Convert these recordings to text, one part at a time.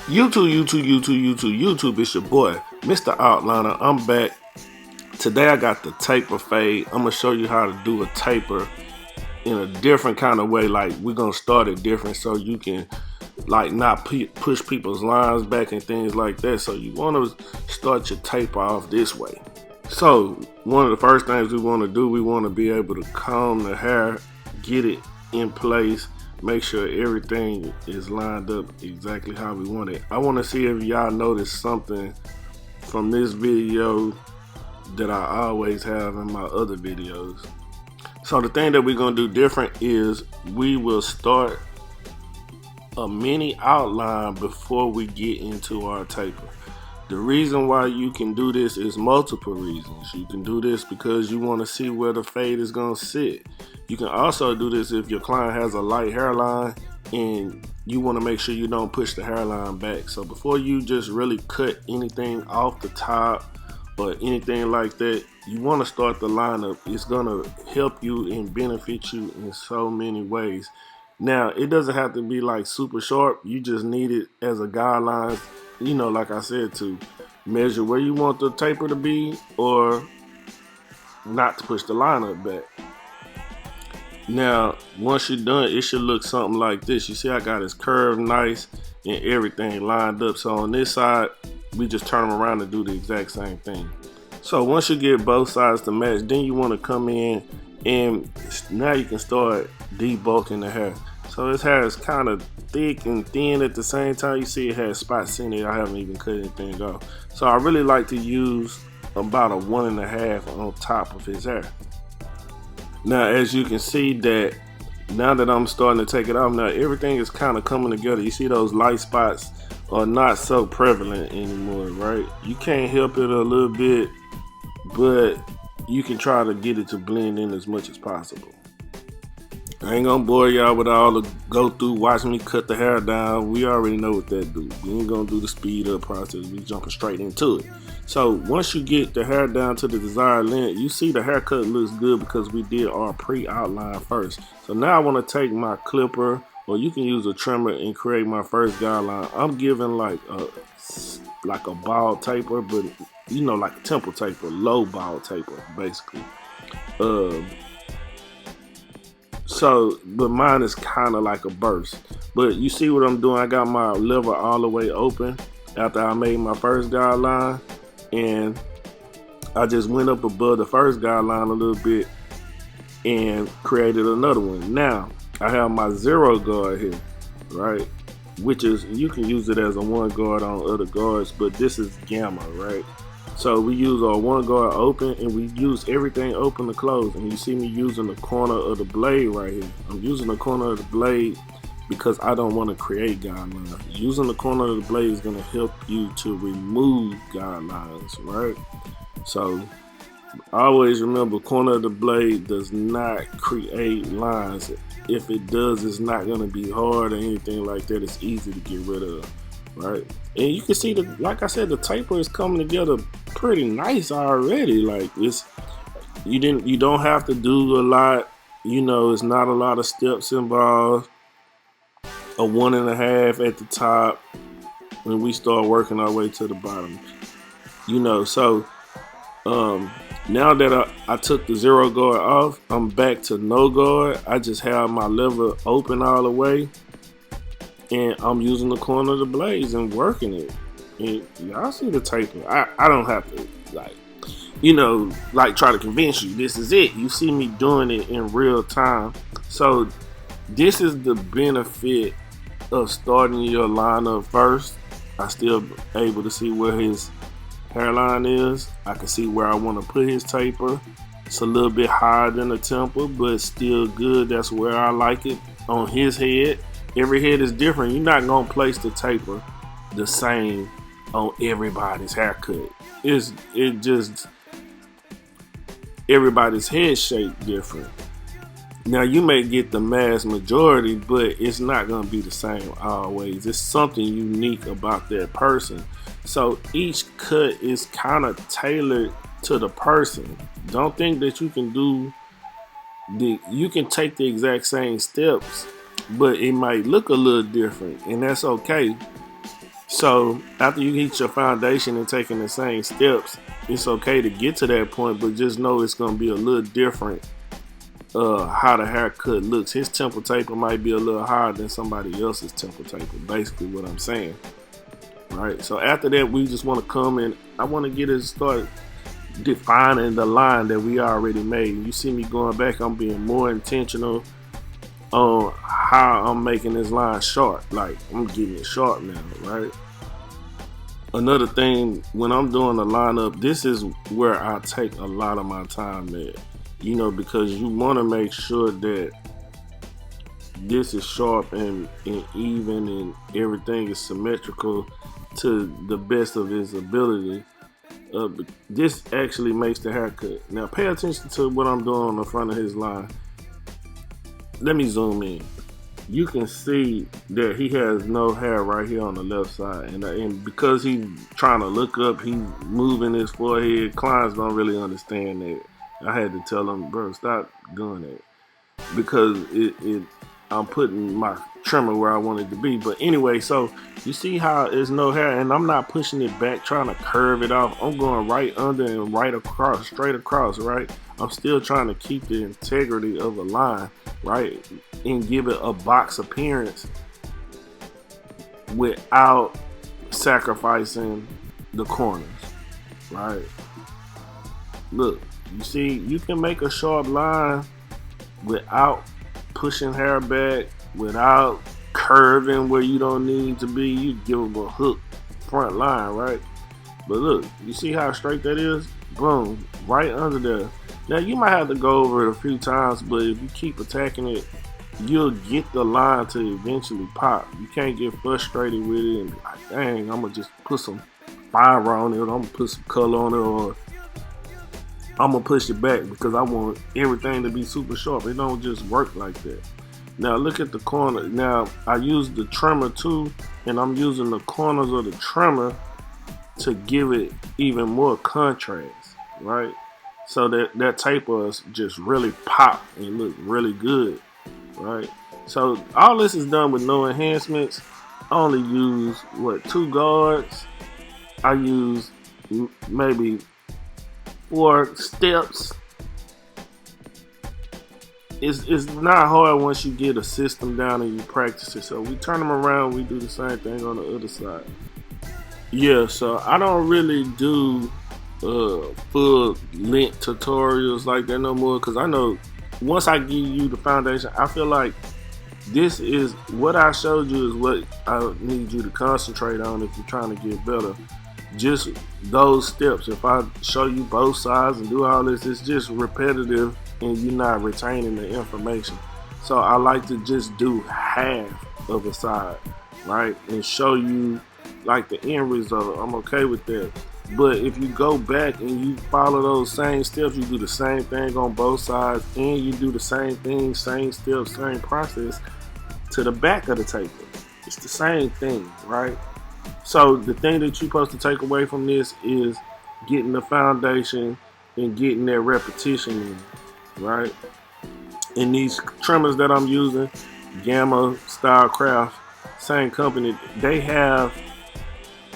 YouTube, it's your boy, Mr. Outliner. I'm back. Today I got the taper fade. I'm gonna show you how to do a taper in a different kind of way. Like, we're gonna start it different so you can like not push people's lines back and things like that. So you wanna start your taper off this way. So one of the first things we wanna do, we wanna be able to comb the hair, get it in place, make sure everything is lined up exactly how we want it. I want to see if y'all notice something from this video that I always have in my other videos. So the thing that we're going to do different is we will start a mini outline before we get into our taper. The reason why you can do this is multiple reasons. You can do this because you want to see where the fade is going to sit. You can also do this if your client has a light hairline and you want to make sure you don't push the hairline back. So before you just really cut anything off the top or anything like that, you want to start the lineup. It's going to help you and benefit you in so many ways. Now, it doesn't have to be like super sharp. You just need it as a guideline, you know, like I said, to measure where you want the taper to be or not to push the lineup back. Now, once you're done, it should look something like this. You see I got his curve nice and everything lined up. So on this side, we just turn them around and do the exact same thing. So once you get both sides to match, then you want to come in and now you can start debulking the hair. So this hair is kind of thick and thin at the same time. You see it has spots in it. I haven't even cut anything off. So I really like to use about a 1.5 on top of his hair. Now, as you can see that now that I'm starting to take it off, now everything is kind of coming together. You see those light spots are not so prevalent anymore, right? You can't help it a little bit, but you can try to get it to blend in as much as possible. I ain't gonna bore y'all with all the go through, watch me cut the hair down. We already know what that do. We ain't gonna do the speed up process. We jumping straight into it. So once you get the hair down to the desired length, you see the haircut looks good because we did our pre-outline first. So now I wanna take my clipper, or you can use a trimmer and create my first guideline. I'm giving like a bald taper, but you know, like a temple taper, low bald taper, basically. But mine is kind of like a burst. But you see what I'm doing? I got my lever all the way open after I made my first guideline, and I just went up above the first guideline a little bit and created another one. Now I have my zero guard here, right? Which is, you can use it as a one guard on other guards, but this is gamma, right? So we use our one guard open, and we use everything open to close. And you see me using the corner of the blade right here. I'm using the corner of the blade because I don't want to create guidelines. Using the corner of the blade is going to help you to remove guidelines, right? So always remember, corner of the blade does not create lines. If it does, it's not going to be hard or anything like that. It's easy to get rid of, right? And you can see that, like I said, the taper is coming together pretty nice already. Like, you don't have to do a lot, you know. It's not a lot of steps involved. A 1.5 at the top, and we start working our way to the bottom, you know. So now that I took the zero guard off, I'm back to no guard. I just have my lever open all the way, and I'm using the corner of the blades and working it. And y'all see the taper. I don't have to, like, you know, like, try to convince you this is it. You see me doing it in real time. So this is the benefit of starting your lineup first. I still able to see where his hairline is. I can see where I want to put his taper. It's a little bit higher than the temple, but still good. That's where I like it. On his head, every head is different. You're not gonna place the taper the same on everybody's haircut. It just everybody's head shape different. Now you may get the mass majority, but it's not gonna be the same always. It's something unique about that person. So each cut is kind of tailored to the person. Don't think that you can take the exact same steps, but it might look a little different, and that's okay. So after you hit your foundation and taking the same steps, it's okay to get to that point, but just know it's gonna be a little different how the haircut looks. His temple taper might be a little higher than somebody else's temple taper, basically what I'm saying. Right. So after that, we just want to come and I want to get it started defining the line that we already made. You see me going back, I'm being more intentional on how I'm making this line short. Like I'm getting it short now, right? Another thing, when I'm doing the lineup, this is where I take a lot of my time at, you know, because you want to make sure that this is sharp and even and everything is symmetrical to the best of his ability. This actually makes the haircut. Now pay attention to what I'm doing on the front of his line. Let me zoom in. You can see that he has no hair right here on the left side, and because he's trying to look up, he's moving his forehead. Clients don't really understand that. I had to tell him, bro, stop doing that, because I'm putting my trimmer where I want it to be. But anyway, so you see how there's no hair, and I'm not pushing it back trying to curve it off. I'm going right under and right across, straight across, right? I'm still trying to keep the integrity of a line, right, and give it a box appearance without sacrificing the corners, right? Look, you see, you can make a sharp line without pushing hair back, without curving where you don't need to be. You give them a hook front line, right? But look, you see how straight that is? Boom, right under there. Now you might have to go over it a few times, but if you keep attacking it, you'll get the line to eventually pop. You can't get frustrated with it and be like, dang, I'm gonna just put some fire on it, or I'm gonna put some color on it, or I'm gonna push it back because I want everything to be super sharp. It don't just work like that. Now look at the corner. Now I use the trimmer too, and I'm using the corners of the trimmer to give it even more contrast, right? So that taper is just really pop and look really good, right? So all this is done with no enhancements. I only use what, 2 guards. I use maybe 4 steps. It's not hard once you get a system down and you practice it. So we turn them around, we do the same thing on the other side. Yeah, so I don't really do full length tutorials like that no more, because I know once I give you the foundation, I feel like this is what I showed you is what I need you to concentrate on if you're trying to get better. Just those steps. If I show you both sides and do all this, it's just repetitive and you're not retaining the information. So I like to just do half of a side, right, and show you like the end result. I'm okay with that. But if you go back and you follow those same steps, you do the same thing on both sides, and you do the same thing, same steps, same process to the back of the taper. It's the same thing, right? So the thing that you're supposed to take away from this is getting the foundation and getting that repetition in, right? And these trimmers that I'm using, Gamma Style Craft, same company, they have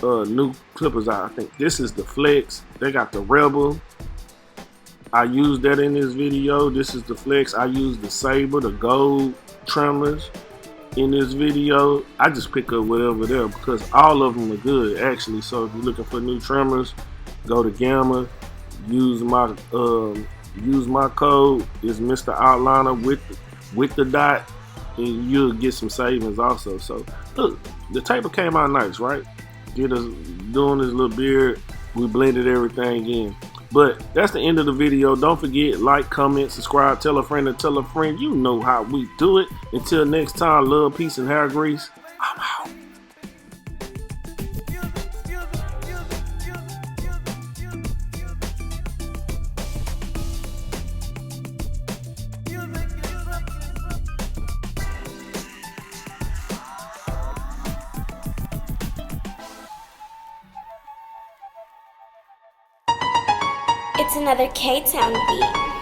new clippers out. I think this is the Flex. They got the Rebel. I used that in this video. This is the Flex. I use the Saber, the gold trimmers in this video. I just pick up whatever there because all of them are good actually. So if you're looking for new trimmers, go to Gamma. Use my code is Mr. Outliner with the dot, and you'll get some savings also. So look, the taper came out nice, right? Get us doing this little beard. We blended everything in. But that's the end of the video. Don't forget, like, comment, subscribe, tell a friend and tell a friend. You know how we do it. Until next time, love, peace, and hair grease. I'm out. It's another K-Town beat.